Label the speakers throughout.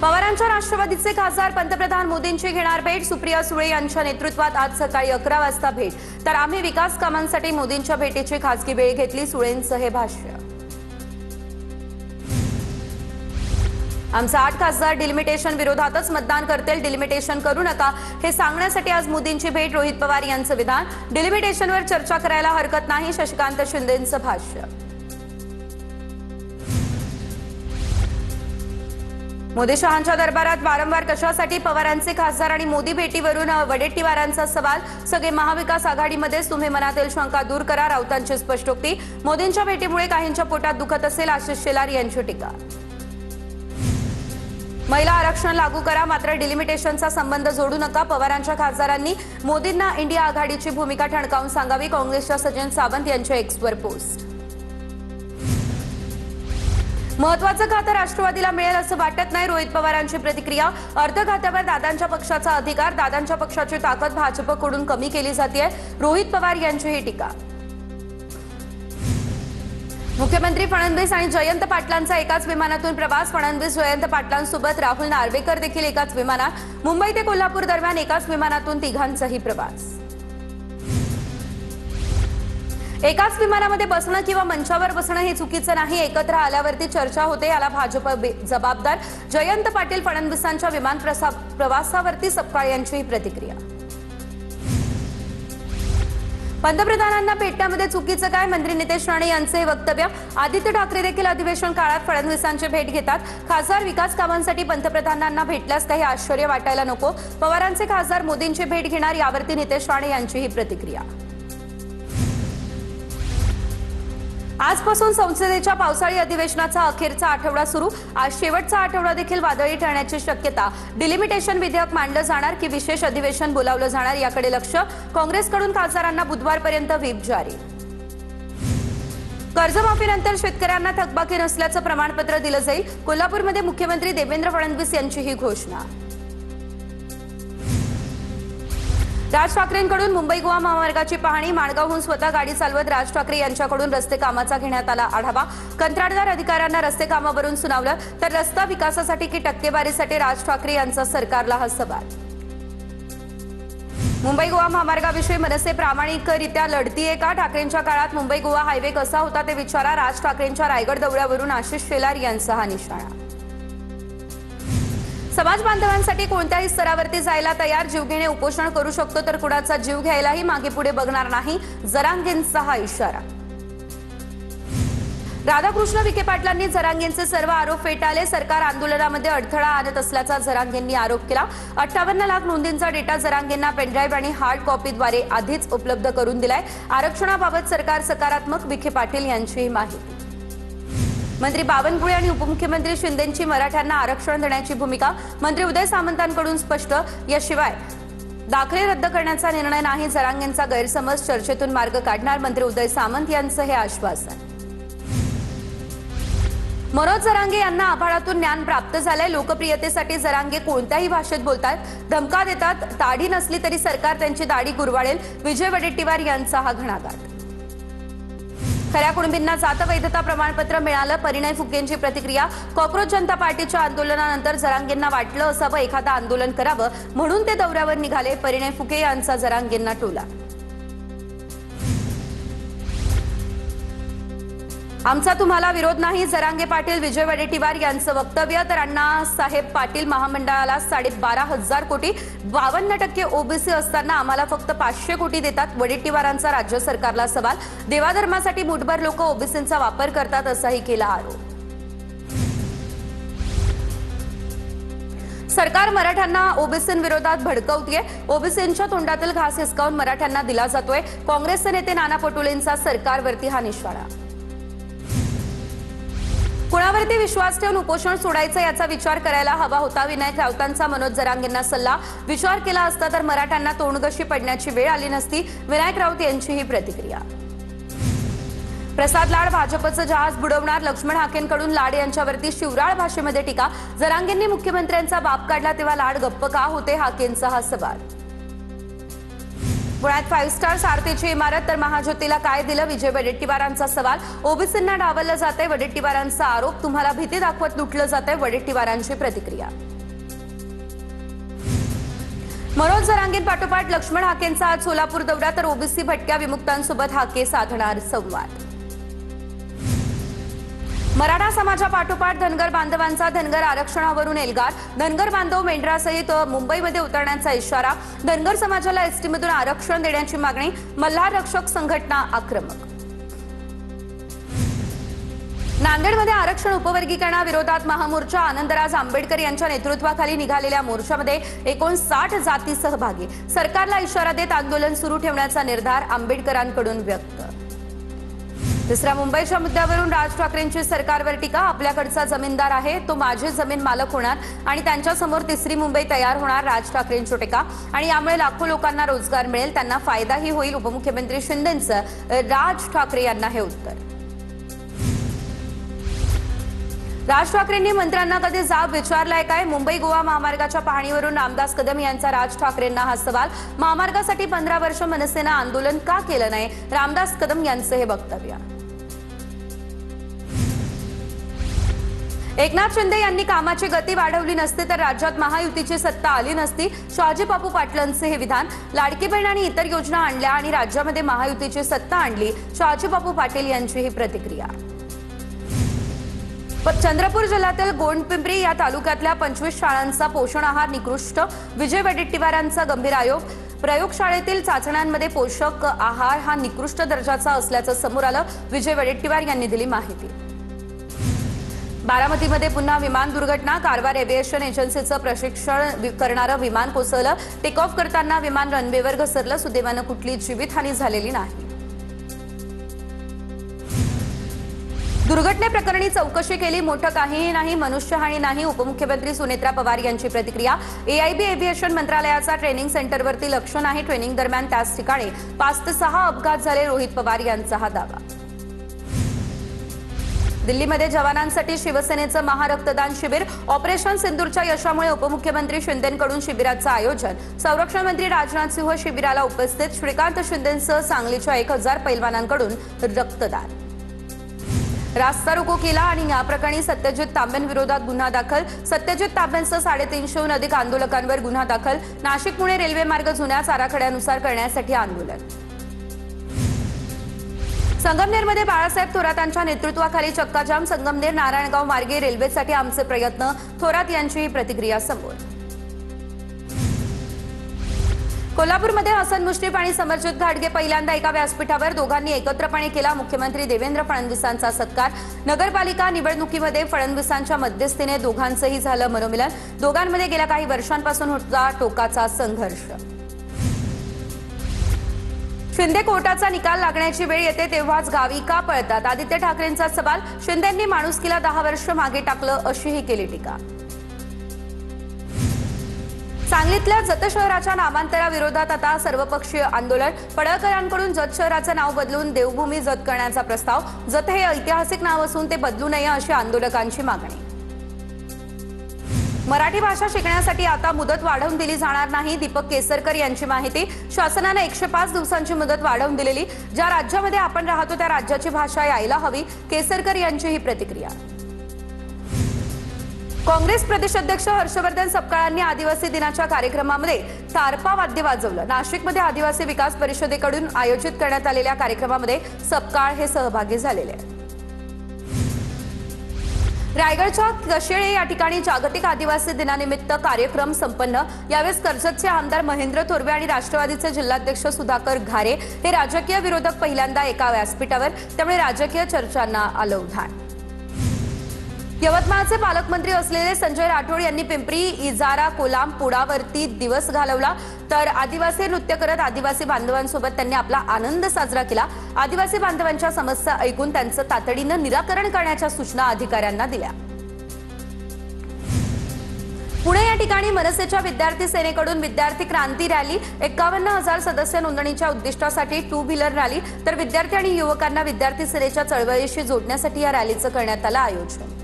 Speaker 1: पवारांच्या राष्ट्रवादीचे खासदार पंतप्रधान मोदींची घेणार भेट। सुप्रिया सुळे यांच्या नेतृत्वात आज सकाळी 11 वाजता भेट। तर आम्ही विकास कामांसाठी मोदींच्या भेटीची खासगी वेळ घेतली, सुळेंचं हे भाष्य। आमचा 8 खासदार डिलिमिटेशन विरोधातच मतदान करतील, डिलिमिटेशन करू नका हे सांगण्यासाठी आज मोदींची भेट। रोहित पवार यांचं विधान, डिलिमिटेशनवर चर्चा करायला हरकत नाही, शशिकांत शिंदेंचं भाष्य। मोदी शहांच्या दरबारात वारंवार कशासाठी? पवारांचे खासदार आणि मोदी भेटीवरून वडेट्टीवारांचा सवाल। सगळे महाविकास आघाडीमध्येच, तुम्ही मनातील शंका दूर करा, राऊतांची स्पष्टोक्ती। मोदींच्या भेटीमुळे काहींच्या पोटात दुखत असेल, आशिष शेलार यांची टीका। महिला आरक्षण लागू करा, मात्र डिलिमिटेशनचा संबंध जोडू नका, पवारांच्या खासदारांनी मोदींना इंडिया आघाडीची भूमिका ठणकावून सांगावी, काँग्रेसच्या सचिन सावंत यांच्या एक्सवर पोस्ट। महत्वाचं खातं राष्ट्रवादीला मिळेल असं वाटत नाही, रोहित पवारांची प्रतिक्रिया। अर्ध खात्यावर दादांच्या पक्षाचा अधिकार, दादांच्या पक्षाची ताकद भाजपकडून कमी केली जाते, रोहित पवार यांची ही टीका। मुख्यमंत्री फडणवीस आणि जयंत पाटलांचा एकाच विमानातून प्रवास, फडणवीस जयंत पाटलांसोबत राहुल नार्वेकर देखील एकाच विमानात। मुंबई ते कोल्हापूर दरम्यान एकाच विमानातून तिघांचाही प्रवास। एकाच विमानामध्ये बसणं किंवा मंचावर बसणं हे चुकीचं नाही, एकत्र आल्यावरती चर्चा होते, याला भाजप जबाबदार। जयंत पाटील फडणवीसांच्या विमान प्रवासावरती सपकाळ यांची प्रतिक्रिया। पंतप्रधानांना भेटण्यामध्ये चुकीचं काय? मंत्री नितेश राणे यांचे वक्तव्य। आदित्य ठाकरे देखील अधिवेशन काळात फडणवीसांची भेट घेतात। खासदार विकास कामांसाठी पंतप्रधानांना भेटल्यास काही आश्चर्य वाटायला नको, पवारांचे खासदार मोदींची भेट घेणार, यावरती नितेश राणे यांची ही प्रतिक्रिया। आजपासून संसदेच्या पावसाळी अधिवेशनाचा अखेरचा आठवडा सुरू। आज शेवटचा आठवडा देखील वादळी ठरण्याची शक्यता। डिलिमिटेशन विधेयक मांडलं जाणार की विशेष अधिवेशन बोलावलं जाणार, याकडे लक्ष। काँग्रेसकडून खासदारांना बुधवारपर्यंत व्हीप जारी। कर्जमाफीनंतर शेतकऱ्यांना थकबाकी नसल्याचं प्रमाणपत्र दिलं जाईल, कोल्हापूरमध्ये मुख्यमंत्री देवेंद्र फडणवीस यांची ही घोषणा। राज ठाकरेंकडून मुंबई गोवा महामार्गाची पाहणी, माणगावहून स्वतः गाडी चालवत राज ठाकरे यांच्याकडून रस्ते कामाचा घेण्यात आला आढावा। कंत्राटदार अधिकाऱ्यांना रस्ते कामावरून सुनावलं, तर रस्ता विकासासाठी की टक्केवारीसाठी राज ठाकरे यांचा सरकारला हा सवाल। मुंबई गोवा महामार्गाविषयी मनसे प्रामाणिकरित्या लढतीये का? ठाकरेंच्या काळात मुंबई गोवा हायवे कसा होता ते विचारा, राज ठाकरेंच्या रायगड दौऱ्यावरून आशिष शेलार यांचा हा निशाणा। समाज बांधवांसाठी कोणत्याही स्तरावरती जायला तयार, जीवघेणे उपोषण करू शकतो, तर कुणाचा जीव घ्यायलाही मागे पुढे बघणार नाही, जरांगेंचा हा इशारा। राधाकृष्ण विखे पाटलांनी जरांगेंचे सर्व आरोप फेटाळले, सरकार आंदोलनामध्ये अडथळा आणत असल्याचा जरांगेंनी आरोप केला। 58 लाख नोंदींचा डेटा जरांगेंना पेनड्राईव्ह आणि हार्ड कॉपीद्वारे आधीच उपलब्ध करून दिलाय। आरक्षणाबाबत सरकार सकारात्मक, विखे पाटील यांची माहिती। मंत्री बावनकुळे आणि उपमुख्यमंत्री शिंदेंची मराठ्यांना आरक्षण देण्याची भूमिका, मंत्री उदय सामंतांकडून स्पष्ट। याशिवाय दाखले रद्द करण्याचा निर्णय नाही, जरांगेंचा गैरसमज, चर्चेतून मार्ग काढणार, मंत्री उदय सामंत यांचं हे आश्वासन। मनोज जरांगे यांना आभाळातून ज्ञान प्राप्त झालंय, लोकप्रियतेसाठी जरांगे कोणत्याही भाषेत बोलतात, धमका देतात, दाढी नसली तरी सरकार त्यांची दाढी गुरवाळेल, विजय वडेट्टीवार यांचा हा घणाघात। खऱ्या कुणबींना जात वैधता प्रमाणपत्र मिळालं, परिणय फुकेंची प्रतिक्रिया। कॉक्रोच जनता पार्टीच्या आंदोलनानंतर जरांगेंना वाटलं असावं एखादं आंदोलन करावं, म्हणून ते दौऱ्यावर निघाले, परिणय फुके यांचा जरांगेंना टोला। आमचा तुम्हाला विरोध नाही, जरांगे पाटील, विजय वडेट्टीवार यांचं वक्तव्य। तर अण्णासाहेब पाटील महामंडळाला 12,500 कोटी, 52% ओबीसी असताना आम्हाला फक्त 500 कोटी देतात, वडेट्टीवारांचा राज्य सरकारला सवाल। देवाधर्मासाठी मुठभर लोक ओबीसींचा वापर करतात, असाही केला आरोप। सरकार मराठ्यांना ओबीसींविरोधात भडकवतेय, ओबीसींच्या तोंडातील घास हिसकावून मराठ्यांना दिला जातोय, काँग्रेसचे नेते नाना पटोलेंचा सरकारवरती हा निशाणा। कुणावरती विश्वास ठेवून उपोषण सोडायचं याचा विचार करायला हवा होता, विनायक राऊतांचा मनोज जरांगेंना सल्ला। विचार केला असता तर मराठ्यांना तोंडगशी पडण्याची वेळ आली नसती, विनायक राऊत यांची ही प्रतिक्रिया। प्रसाद लाड भाजपचं जहाज बुडवणार, लक्ष्मण हाकेंकडून लाड यांच्यावरती शिवराळ भाषेमध्ये टीका। जरांगेंनी मुख्यमंत्र्यांचा बाप काढला तेव्हा लाड गप्प का होते, हाकेंचा हा सवाल। पुण्यात 5 स्टार सारथीची इमारत तर महाज्योतीला काय दिलं? विजय वडेट्टीवारांचा सवाल. ओबीसींना डावललं जातंय, वडेट्टीवारांचा आरोप. तुम्हाला भीती दाखवत लुटलं जातंय, वडेट्टीवारांची प्रतिक्रिया. मनोज जरांगे पाठोपाठ लक्ष्मण हाकेंचा आज सोलापूर दौरा, तर ओबीसी भटक्या विमुक्तांसोबत हाके साधणार संवाद. मराठा समाजापाठोपाठ धनगर बांधवांचा धनगर आरक्षणावरून एल्गार. धनगर बांधव मेंढरासहित मुंबईमध्ये उतरण्याचा इशारा. धनगर समाजाला एसटीमधून आरक्षण देण्याची मागणी. मल्हार रक्षक संघटना आक्रमक. नांदेडमध्ये आरक्षण उपवर्गीकरणाविरोधात महामोर्चा. आनंदराज आंबेडकर यांच्या नेतृत्वाखाली निघालेल्या मोर्चामध्ये 59 जाती सहभागी. सरकारला इशारा देत आंदोलन सुरू ठेवण्याचा निर्धार आंबेडकरांकडून व्यक्त. तिसऱ्या मुंबईच्या मुद्द्यावरून राज ठाकरेंची सरकारवर टीका. आपल्याकडचा जमीनदार आहे तो माझी जमीन मालक होणार आणि त्यांच्यासमोर तिसरी मुंबई तयार होणार, राज ठाकरेंची टीका. आणि यामुळे लाखो लोकांना रोजगार मिळेल, त्यांना फायदाही होईल. उपमुख्यमंत्री शिंदेंचं राज ठाकरे यांना हे उत्तर. राज ठाकरेंनी मंत्र्यांना कधी जाब विचारलाय काय? मुंबई गोवा महामार्गाच्या पाहणीवरून रामदास कदम यांचा राज ठाकरेंना हा सवाल. महामार्गासाठी 15 वर्ष मनसेनं आंदोलन का केलं नाही? रामदास कदम यांचं हे वक्तव्य. एकनाथ शिंदे यांनी कामाची गती वाढवली नसती तर राज्यात महायुतीची सत्ता आली नसती. शहाजीबापू पाटलांचे हे विधान. लाडकी बहीण आणि इतर योजना आणल्या आणि राज्यामध्ये महायुतीची सत्ता आणली. शहाजीबापू पाटील यांची ही प्रतिक्रिया. चंद्रपूर जिल्ह्यातील गोंडपिंपरी या तालुक्यातल्या 25 शाळांचा पोषण आहार निकृष्ट. विजय वडेट्टीवारांचा गंभीर आरोप. प्रयोगशाळेतील चाचण्यांमध्ये पोषक आहार हा निकृष्ट दर्जाचा असल्याचं समोर आलं. विजय वडेट्टीवार यांनी दिली माहिती. बारामतीमध्ये पुन्हा विमान दुर्घटना. कारवार एव्हिएशन एजन्सीचं प्रशिक्षण करणारं विमान कोसळलं. टेक ऑफ करताना विमान रनवेवर घसरलं. सुदैवानं कुठली जीवितहानी झालेली नाही. दुर्घटनेप्रकरणी चौकशी केली, मोठं काहीही नाही, मनुष्यहानी नाही. उपमुख्यमंत्री सुनेत्रा पवार यांची प्रतिक्रिया. एआयबी एव्हिएशन मंत्रालयाचा ट्रेनिंग सेंटरवरती लक्ष नाही. ट्रेनिंग दरम्यान त्याच ठिकाणी 5 ते 6 अपघात झाले. रोहित पवार यांचा हा दावा. दिल्लीमध्ये जवानांसाठी शिवसेनेचं महारक्तदान शिबिर. ऑपरेशन सिंदूरच्या यशामुळे उपमुख्यमंत्री शिंदेंकडून शिबिराचं आयोजन. संरक्षण मंत्री राजनाथ सिंह शिबिराला उपस्थित. श्रीकांत शिंदेंसह सांगलीच्या 1000 पैलवानांकडून रक्तदान. रास्ता रोको केला आणि या प्रकरणी सत्यजित तांबेंविरोधात गुन्हा दाखल. सत्यजित तांबेंसह 350हून अधिक आंदोलकांवर गुन्हा दाखल. नाशिक पुणे रेल्वे मार्ग जुन्याच आराखड्यानुसार करण्यासाठी आंदोलन. संगमनेरमध्ये बाळासाहेब थोरातांच्या नेतृत्वाखाली चक्काजाम. संगमनेर नारायणगाव मार्गे रेल्वेसाठी आमचे प्रयत्न. थोरात यांची ही प्रतिक्रिया समोर. कोल्हापूरमध्ये हसन मुश्रीफ आणि समरजित घाटगे पहिल्यांदा एका व्यासपीठावर. दोघांनी एकत्रपणे केला मुख्यमंत्री देवेंद्र फडणवीसांचा सत्कार. नगरपालिका निवडणुकीमध्ये फडणवीसांच्या मध्यस्थीने दोघांचंही झालं मनोमिलन. दोघांमध्ये गेल्या काही वर्षांपासून होता टोकाचा संघर्ष. शिंदे कोर्टाचा निकाल लागण्याची वेळ येते तेव्हाच गावी का पळतात? आदित्य ठाकरेंचा सवाल. शिंदेंनी माणुसकीला 10 वर्ष मागे टाकलं, अशीही केली टीका. सांगलीतल्या जत शहराच्या नामांतराविरोधात आता सर्वपक्षीय आंदोलन. पडळकरांकडून जत शहराचं नाव बदलून देवभूमी जत करण्याचा प्रस्ताव. जत हे ऐतिहासिक नाव असून ते बदलू नये अशी आंदोलकांची मागणी. मराठी भाषा शिकण्यासाठी आता मुदत वाढवून दिली जाणार नाही. दीपक केसरकर यांची माहिती. शासनाने 105 दिवसांची मुदत वाढवून दिलेली. ज्या राज्यामध्ये आपण राहतो त्या राज्याची भाषा यायला हवी. केसरकर यांची ही प्रतिक्रिया. काँग्रेस प्रदेशाध्यक्ष हर्षवर्धन सपकाळांनी आदिवासी दिनाच्या कार्यक्रमामध्ये तारपा वाद्य वाजवलं. नाशिकमध्ये आदिवासी विकास परिषदेकडून आयोजित करण्यात आलेल्या कार्यक्रमामध्ये सपकाळ हे सहभागी झालेले आहेत. रायगडच्या कशेळे या ठिकाणी जागतिक आदिवासी दिनानिमित्त कार्यक्रम संपन्न. यावेळी कर्जतचे आमदार महेंद्र थोरवे आणि राष्ट्रवादीचे जिल्हाध्यक्ष सुधाकर घारे हे राजकीय विरोधक पहिल्यांदा एका व्यासपीठावर. त्यामुळे राजकीय चर्चांना आलं उधाण. यवतमाळचे पालकमंत्री असलेले संजय राठोड यांनी पिंपरी, इजारा, कोलाम, पुडावरती दिवस घालवला. तर आदिवासी नृत्य करत आदिवासी बांधवांसोबत त्यांनी आपला आनंद साजरा केला. आदिवासी बांधवांच्या समस्या ऐकून त्यांचं तातडीनं निराकरण करण्याच्या सूचना अधिकाऱ्यांना दिल्या. पुणे या ठिकाणी मनसेच्या विद्यार्थी सेनेकडून विद्यार्थी क्रांती रॅली. 51,000 सदस्य नोंदणीच्या उद्दिष्टासाठी 2 व्हीलर रॅली. तर विद्यार्थी आणि युवकांना विद्यार्थी सेनेच्या चळवळीशी जोडण्यासाठी या रॅलीचं करण्यात आलं आयोजन.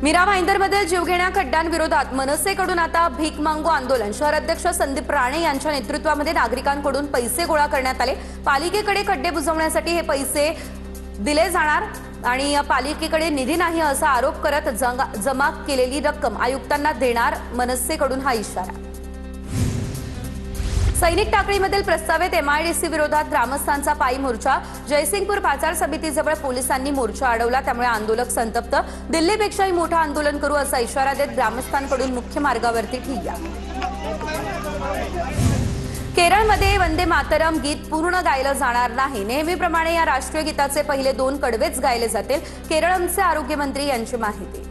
Speaker 1: मीरा भाईंदरमध्ये जीवघेण्या खड्ड्यांविरोधात मनसेकडून आता भीक मागू आंदोलन। शहर अध्यक्ष संदीप राणे यांच्या नेतृत्वामध्ये नागरिकांकडून पैसे गोळा करण्यात आले। पालिकेकडे खड्डे बुजवण्यासाठी हे पैसे दिले जाणार आणि पालिकेकडे निधी नाही असा आरोप करत जमा केलेली रक्कम आयुक्तांना देणार मनसेकडून हा इशारा। सैनिक टाकळीमधील प्रस्तावित एमआयडीसी विरोधात ग्रामस्थांचा पायी मोर्चा। जयसिंगपूर बाजार समितीजवळ पोलिसांनी मोर्चा अडवला, त्यामुळे आंदोलक संतप्त। दिल्लीपेक्षाही मोठं आंदोलन करू असा इशारा देत ग्रामस्थांकडून मुख्य मार्गावरती ठिय्या। केरळमध्ये वंदे मातरम गीत पूर्ण गायलं जाणार नाही। नेहमीप्रमाणे या राष्ट्रीय गीताचे पहिले 2 कडवेच गायले जातील, केरळचे आरोग्यमंत्री यांची माहिती।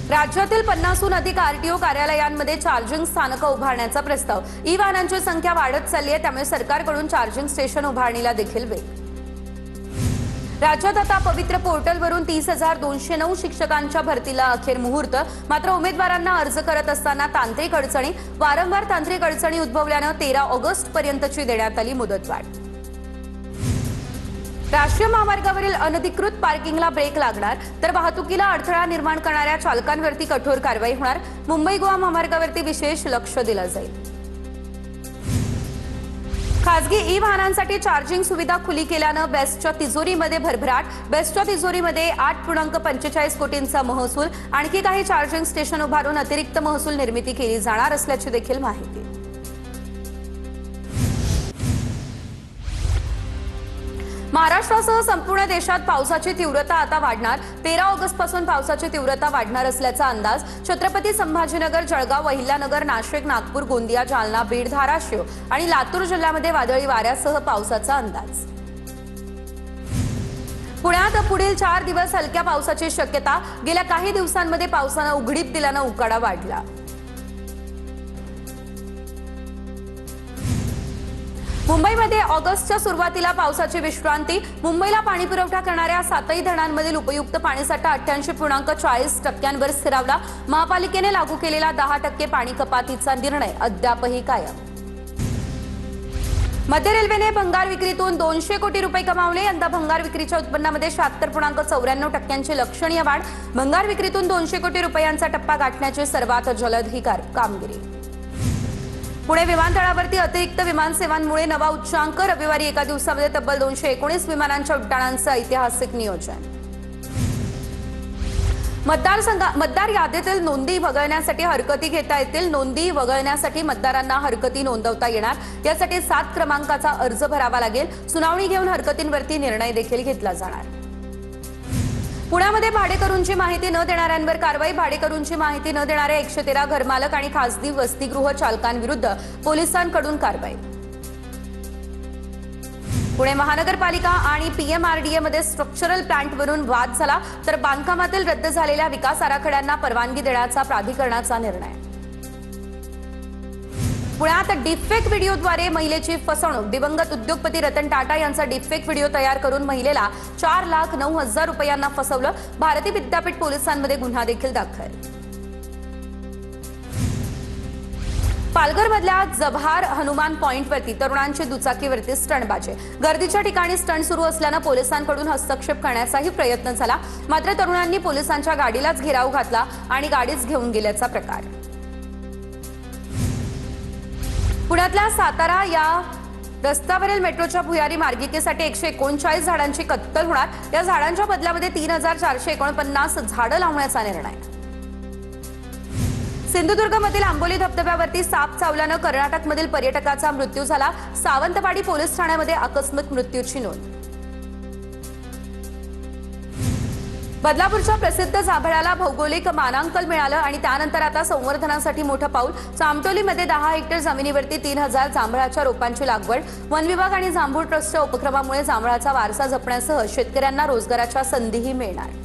Speaker 1: राज्यातील 50हून अधिक आरटीओ कार्यालयांमध्ये चार्जिंग स्थानकं उभारण्याचा प्रस्ताव। ई वाहनांची संख्या वाढत चालली आहे, त्यामुळे सरकारकडून चार्जिंग स्टेशन उभारणीला देखील वेग। राज्यात आता पवित्र पोर्टलवरून 30,209 शिक्षकांच्या भरतीला अखेर मुहूर्त। मात्र उमेदवारांना अर्ज करत असताना तांत्रिक अडचणी, वारंवार तांत्रिक अडचणी उद्भवल्यानं 13 ऑगस्ट पर्यंतची देण्यात आली मुदतवाढ। राष्ट्रीय महामार्गावरील अनधिकृत पार्किंगला ब्रेक लागणार, तर वाहतुकीला अडथळा निर्माण करणाऱ्या चालकांवरती कठोर कारवाई होणार। मुंबई गोवा महामार्गावरती विशेष लक्ष दिलं जाईल। खासगी ई वाहनांसाठी चार्जिंग सुविधा खुली केल्यानं बेस्टच्या तिजोरीमध्ये भरभराट। बेस्टच्या तिजोरीमध्ये 8.45 कोटींचा महसूल। आणखी काही चार्जिंग स्टेशन उभारून अतिरिक्त महसूल निर्मिती केली जाणार असल्याची देखील माहिती। महाराष्ट्रासह संपूर्ण देशात पावसाची तीव्रता आता वाढणार। 13 ऑगस्ट पासून पावसाची तीव्रता वाढणार असल्याचा अंदाज। छत्रपती संभाजीनगर, जळगाव, अहिल्यानगर, नाशिक, नागपूर, गोंदिया, जालना, बीड, धाराशिव आणि लातूर जिल्ह्यामध्ये वादळी वाऱ्यासह पावसाचा अंदाज। पुण्यात पुढील 4 दिवस हलक्या पावसाची शक्यता। गेल्या काही दिवसांमध्ये पावसानं उघडीप दिल्यानं उकाडा वाढला। मुंबईमध्ये ऑगस्टच्या सुरुवातीला पावसाची विश्रांती। मुंबईला पाणी पुरवठा करणाऱ्या 7ही धरणांमधील उपयुक्त पाणीसाठा 88.40% स्थिरावला। महापालिकेने लागू केलेला 10% पाणी कपातीचा निर्णय अद्यापही कायम। मध्य रेल्वेने भंगार विक्रीतून 200 कोटी रुपये कमावले। यंदा भंगार विक्रीच्या उत्पन्नामध्ये 76.94% लक्षणीय वाढ। भंगार विक्रीतून 200 कोटी रुपयांचा टप्पा गाठण्याची सर्वात जलद ही कामगिरी। पुणे विमानतळावरती अतिरिक्त विमानसेवांमुळे नवा उच्चांक। रविवारी एका दिवसामध्ये तब्बल 219 विमानांच्या उड्डाणांचं ऐतिहासिक नियोजन। मतदार यादीतील नोंदी वगळण्यासाठी हरकती घेता येतील। नोंदी वगळण्यासाठी मतदारांना हरकती नोंदवता येणार। यासाठी 7 क्रमांकाचा अर्ज भरावा लागेल। सुनावणी घेऊन हरकतींवरती निर्णय देखील घेतला जाणार। पुण्यामध्ये भाडेकरूंची माहिती न देणाऱ्यांवर कारवाई। भाडेकरूंची माहिती न देणारे 113 घरमालक आणि खासगी वसतिगृह चालकांविरुद्ध पोलिसांकडून कारवाई। पुणे महानगरपालिका आणि पीएमआरडीए मध्ये स्ट्रक्चरल प्लांटवरून वाद झाला, तर बांधकामातील रद्द झालेल्या विकास आराखड्यांना परवानगी देण्याचा प्राधिकरणाचा निर्णय। पुण्यात डीपफेक व्हिडिओद्वारे महिलेची फसवणूक। दिवंगत उद्योगपती रतन टाटा यांचा डीपफेक व्हिडिओ तयार करून महिलेला 4,09,000 रुपयांना फसवलं। भारती विद्यापीठ पोलिसांमध्ये गुन्हा देखील दाखल। पालघरमधल्या जव्हार हनुमान पॉइंटवरती तरुणांची दुचाकीवरती स्टंटबाजी। गर्दीच्या ठिकाणी स्टंट सुरू असल्यानं पोलिसांकडून हस्तक्षेप करण्याचाही प्रयत्न झाला, मात्र तरुणांनी पोलिसांच्या गाडीलाच घेराव घातला आणि गाडीच घेऊन गेल्याचा प्रकार। पुण्यातल्या सातारा या रस्त्यावरील मेट्रोच्या भुयारी मार्गिकेसाठी 139 झाडांची कत्तल होणार। या झाडांच्या बदल्यामध्ये 3,449 झाडं लावण्याचा निर्णय। सिंधुदुर्गमधील आंबोली धबधब्यावरती साप चावल्यानं कर्नाटकमधील पर्यटकाचा मृत्यू झाला। सावंतवाडी पोलीस ठाण्यामध्ये आकस्मिक मृत्यूची नोंद। बदलापूरच्या प्रसिद्ध जांभळाला भौगोलिक मानांकन मिळालं आणि त्यानंतर आता संवर्धनासाठी मोठं पाऊल। चामटोलीमध्ये 10 हेक्टर जमिनीवरती 3,000 जांभळाच्या रोपांची लागवड। वन विभाग आणि जांभूळ ट्रस्टच्या उपक्रमामुळे जांभळाचा वारसा जपण्यासह शेतकऱ्यांना रोजगाराच्या संधीही मिळणार।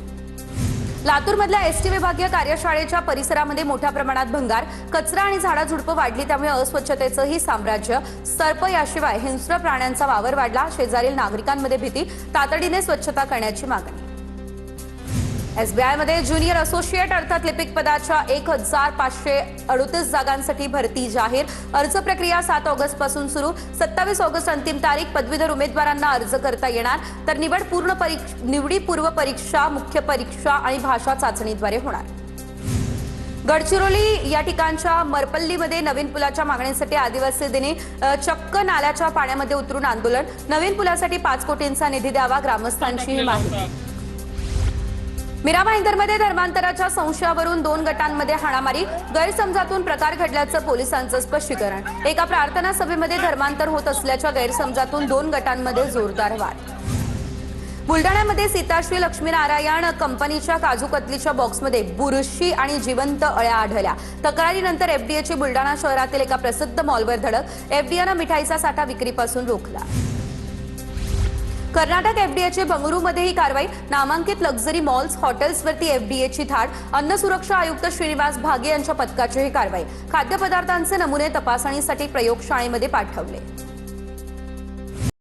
Speaker 1: लातूरमधल्या एसटी विभागीय कार्यशाळेच्या परिसरामध्ये मोठ्या प्रमाणात भंगार, कचरा आणि झाडाझुडपं वाढली, त्यामुळे अस्वच्छतेचंही साम्राज्य। सर्प याशिवाय हिंस्र प्राण्यांचा वावर वाढला। शेजारील नागरिकांमध्ये भीती, तातडीने स्वच्छता करण्याची मागणी। एसबीआय मध्ये ज्युनियर असोसिएट अर्थात लिपिक पदाच्या 1538 जागांसाठी भरती जाहीर. अर्ज प्रक्रिया 7 ऑगस्ट पासून सुरू. 27 ऑगस्ट अंतिम तारीख. पदवीधर उमेदवारांना अर्ज करता येणार. तर निवडी पूर्व परीक्षा, मुख्य परीक्षा आणि भाषा चाचणीद्वारे होणार. गडचिरोली या ठिकाणच्या मरपल्लीमध्ये नवीन पुलाच्या मागणीसाठी आदिवासींनी चक्क नाल्याच्या पाण्यामध्ये उतरून आंदोलन. नवीन पुलासाठी 5 कोटींचा निधी द्यावा, ग्रामस्थांची ही मागणी. मीरा भाईंदरमध्ये धर्मांतराच्या संशयावरून 2 गटांमध्ये हाणामारी. गैरसमजातून प्रकार घडल्याचं पोलिसांचं स्पष्टीकरण. एका प्रार्थना सभेमध्ये धर्मांतर होत असल्याच्या गैरसमजातून 2 गटांमध्ये जोरदार वाद. बुलढाण्यामध्ये सीताश्री लक्ष्मीनारायण कंपनीच्या काजू कतलीच्या बॉक्समध्ये बुरशी आणि जिवंत अळ्या आढळल्या. तक्रारीनंतर एफडीएची बुलढाणा शहरातील एका प्रसिद्ध मॉलवर धडक. एफडीएनं मिठाईचा साठा विक्रीपासून रोखला. कर्नाटक एफडीएची बंगळुरूमध्ये ही कारवाई. नामांकित लक्झरी मॉल्स, हॉटेल्सवरती एफडीएची धाड. अन्न सुरक्षा आयुक्त श्रीनिवास भागे यांच्या पथकाची ही कारवाई. खाद्यपदार्थांचे नमुने तपासणीसाठी प्रयोगशाळेमध्ये पाठवले.